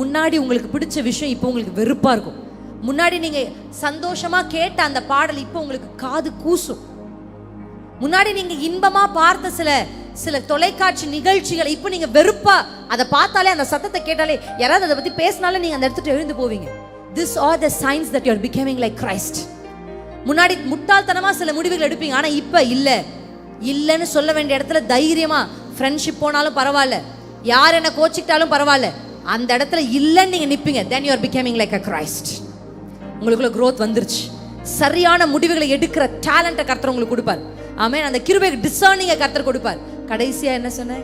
முன்னாடி உங்களுக்கு பிடிச்ச விஷயம் இப்போ உங்களுக்கு வெறுப்பா இருக்கும். முன்னாடி நீங்க சந்தோஷமா கேட்ட அந்த பாடல் இப்போ உங்களுக்கு காது கூசும். முன்னாடி நீங்க இன்பமா பார்த்த சில தொலைக்காட்சி நிகழ்ச்சிகள் இப்போ நீங்க வெறுப்பா அதை பார்த்தாலே, அந்த சத்தத்தை கேட்டாலே, யாராவது அதை பத்தி பேசினாலே நீங்க அந்த இடத்துல எழுந்து போவீங்க. This are the signs that you are becoming like Christ. முன்னாடி முட்டாள்தனமா சில முடிவுகள் எடுப்பீங்க, ஆனா இப்ப இல்லன்னு சொல்ல வேண்டிய இடத்துல தைரியமா ஃப்ரெண்ட்ஷிப் போனாலும் பரவாயில்ல, யார் என்ன கோச்சிக்கிட்டாலும் பரவாயில்ல, அந்த இடத்துல இல்லன்னு நீங்க நிப்பீங்க. Then you are becoming like a Christ. உங்களுக்குள்ள growth வந்துருச்சு. சரியான முடிவுகளை எடுக்கிற டேலண்ட்டை கர்த்தர் உங்களுக்கு கொடுப்பார். ஆமென். அந்த கிருபை டிசர்னிங்கை கர்த்தர் கொடுப்பார். கடைசியா என்ன சொன்னேன்?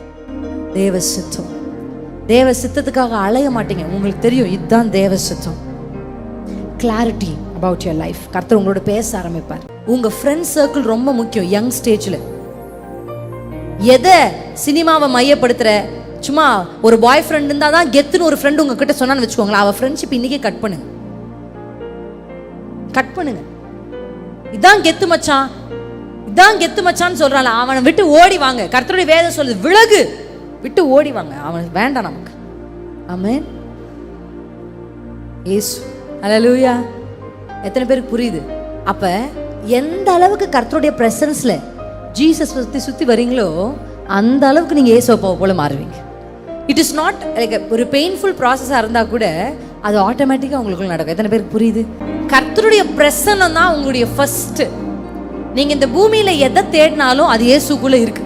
தேவ சித்தம். தேவ சித்தத்துக்காக அலைய மாட்டீங்க. உங்களுக்கு தெரியும் இதுதான் தேவ சித்தம். Clarity about your life. கர்த்தர் உங்களோட பேச ஆரம்பிப்பார். உங்க ஃப்ரெண்ட் சர்க்கிள் ரொம்ப முக்கியம். யங் ஸ்டேஜ்ல எதை சினிமாவை மையப்படுத்துற, சும்மா ஒரு பாய் ஃப்ரெண்ட் இருந்தா தான் கெத்துன்னு ஒரு ஃப்ரெண்ட் உங்ககிட்ட சொன்னான்னு வச்சுக்கோங்களேன், அவ ஃப்ரெண்ட்ஷிப் இன்னைக்கே கட் பண்ணுங்க. இதான் கெத்து மச்சான், இதான் கெத்து மச்சான்னு சொல்றான், அவனை விட்டு ஓடி வாங்க. கர்த்தருடைய வேதம் சொல்லுது, விலகு, விட்டு ஓடி வாங்க, அவன் வேண்டாம் நமக்கு. ஆமென். இயேசு. ஹல்லேலூயா. எத்தனை பேருக்கு புரியுது? அப்ப எந்த அளவுக்கு கர்த்தருடைய பிரசன்ஸ்ல ஜீசஸ் சுத்தி வரீங்களோ அந்த அளவுக்கு நீங்க இயேசுவை போல மாறுவீங்க. இட் இஸ் நாட் லைக் ஒரு பெயின்ஃபுல் ப்ராசஸா இருந்தா கூட அது ஆட்டோமேட்டிக்கா உங்களுக்குள்ள நடக்கும். எத்தனை பேருக்கு புரியுது? கர்த்தருடைய பிரசன்னம் தான் உங்களுடைய ஃபர்ஸ்ட். நீங்க இந்த பூமியில எதை தேடினாலும் அது இயேசுக்குள்ள இருக்கு.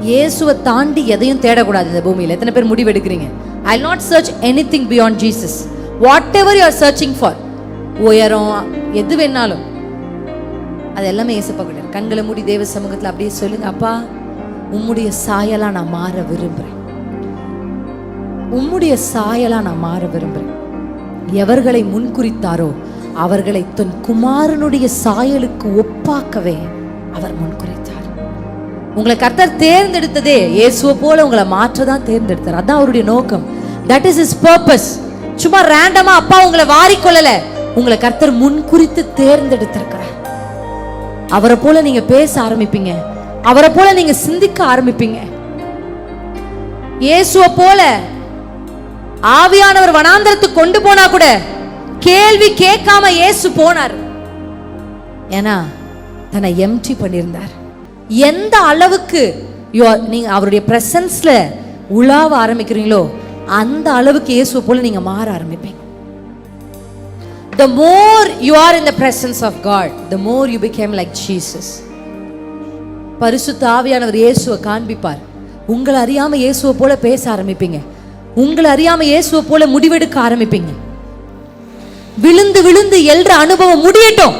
இயேசுவை தாண்டி எதையும் தேடக்கூடாது இந்த பூமியில. எத்தனை பேர் முடிவு எடுக்கிறீங்க? I will not search anything beyond Jesus. Whatever you are searching for, உயரம் எது வேணாலும் அது எல்லாமே இயேசுப்பா கிட்ட. கண்களை மூடி தேவ சமூகத்தில் அப்படியே சொல்லுங்க, அப்பா உம்முடைய சாயலா நான் மாற விரும்புறேன், உம்முடைய சாயலா நான் மாற விரும்புறேன். எவர்களை முன்குறித்தாரோ அவர்களை தன் குமாரனுடைய சாயலுக்கு ஒப்பாக்கவே அவர் முன்குறித்தார். உங்களை கர்த்தர் தேர்ந்தெடுத்ததே இயேசுவை போல உங்களை மாற்றதான் தேர்ந்தெடுத்தார். அதான் அவருடைய நோக்கம். That is his purpose. சும்மா ரேண்டமா அப்பா உங்களை வாரிக்கொள்ளல, உங்களை கர்த்தர் முன்குறித்து தேர்ந்தெடுத்திருக்கிறார். அவரை போல நீங்க பேச ஆரம்பிப்பீங்க, அவரை போல நீங்க சிந்திக்க ஆரம்பிப்பீங்க. இயேசுவை போல ஆவியானவர் வனாந்தரத்துக்கு கொண்டு போனா கூட கேள்வி கேட்காம இயேசு போனார். ஏன்னா தன்னை எம்டி பண்ணியிருந்தார். எந்த அளவுக்கு நீங்க அவருடைய பிரசன்ஸ்ல உலாவ ஆரம்பிக்கிறீங்களோ அந்த அளவுக்கு இயேசுவை போல நீங்க மாற ஆரம்பிப்பீங்க. The more you are in the presence of God, the more you become like Jesus. பரிசுத்த ஆவியானவர் இயேசுவை காண்பிப்பார். உங்களை அறியாம இயேசுவை போல பேச ஆரம்பிப்பீங்க. உங்களை அறியாம இயேசுவை போல முடிவெடுக்க ஆரம்பிப்பீங்க. விழுந்து விழுந்து எல்ற அனுபவம் முடியட்டும்.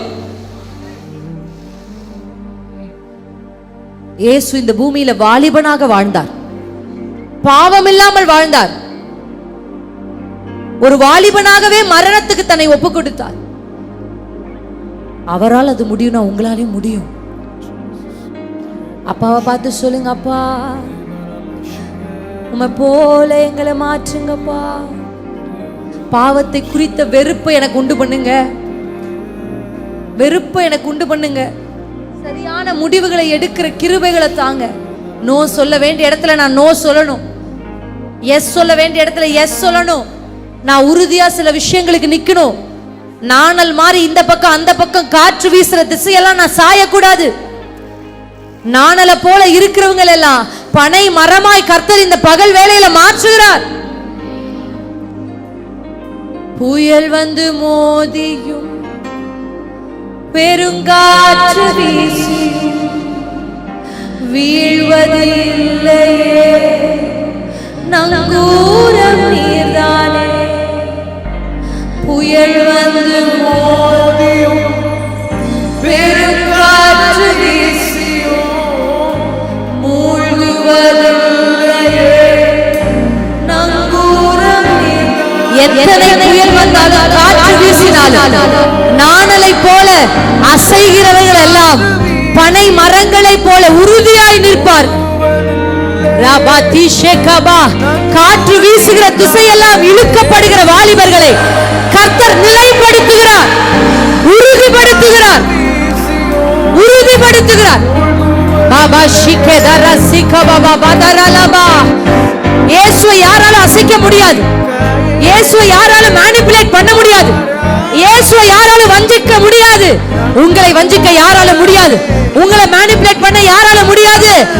இயேசு இந்த பூமியில வாலிபனாக வாழ்ந்தார், பாவம் இல்லாமல் வாழ்ந்தார். ஒரு வாலிபனாகவே மரணத்துக்கு தன்னை ஒப்பு கொடுத்தார். அவரால் அது முடியும்னா உங்களாலையும் முடியும். அப்பாவை பார்த்து சொல்லுங்க, அப்பா உம்மை போல எங்களை மாற்றுங்கப்பா. பாவத்தை குறித்த வெறுப்பை எனக்கு உண்டு பண்ணுங்க, வெறுப்பை எனக்கு உண்டு பண்ணுங்க. சரியான முடிவுகளை எடுக்கிற கிருபைகளை தாங்க. நோ சொல்ல வேண்டிய இடத்துல நான் நோ சொல்லணும், எஸ் சொல்ல வேண்டிய இடத்துல எஸ் சொல்லணும். நான் உறுதியா சில விஷயங்களுக்கு நிக்கணும். நானல் மாதிரி இந்த பக்கம் அந்த பக்கம் காற்று வீசுற திசையெல்லாம் நான் சாயக்கூடாது. நானலை போல இருக்கிறவங்க எல்லாம் பனை மரமாய் கர்த்தர் இந்த பகல் வேளையில மாற்றுகிறார். புயல் வந்து மோதியும் பெருங்காற்று வீசி வீழ்வதில்லையே, நங்கூரம் நீர்தானே. புயல் வந்து மோதியும் பெருங்காற்று வீசியும் மூழ்குவதில்லையே, நங்கூரம் நீர்தானே. எத்தனை புயல் வந்தாலும் காற்று வீசினாலும் நாணலை போல அசைகிறவர்கள் எல்லாம் பனை மரங்களை போல உறுதியாய் நிற்பார். காற்று வீசுகிற திசையெல்லாம் இழுக்கப்படுகிற வாலிபர்களை கர்த்தர் நிலைப்படுத்துகிறார், உறுதிப்படுத்துகிறார், உறுதிப்படுத்துகிறார். பாபா ஷிகே தரசிக பாபா பதரலபா இயேசுவை யாராலும் அசைக்க முடியாது. இயேசுவை யாராலும் மேனிபுலேட் பண்ண முடியாது. இயேசுவை யாராலும் வஞ்சிக்க முடியாது. உங்களை வஞ்சிக்க யாராலும் முடியாது. உங்களை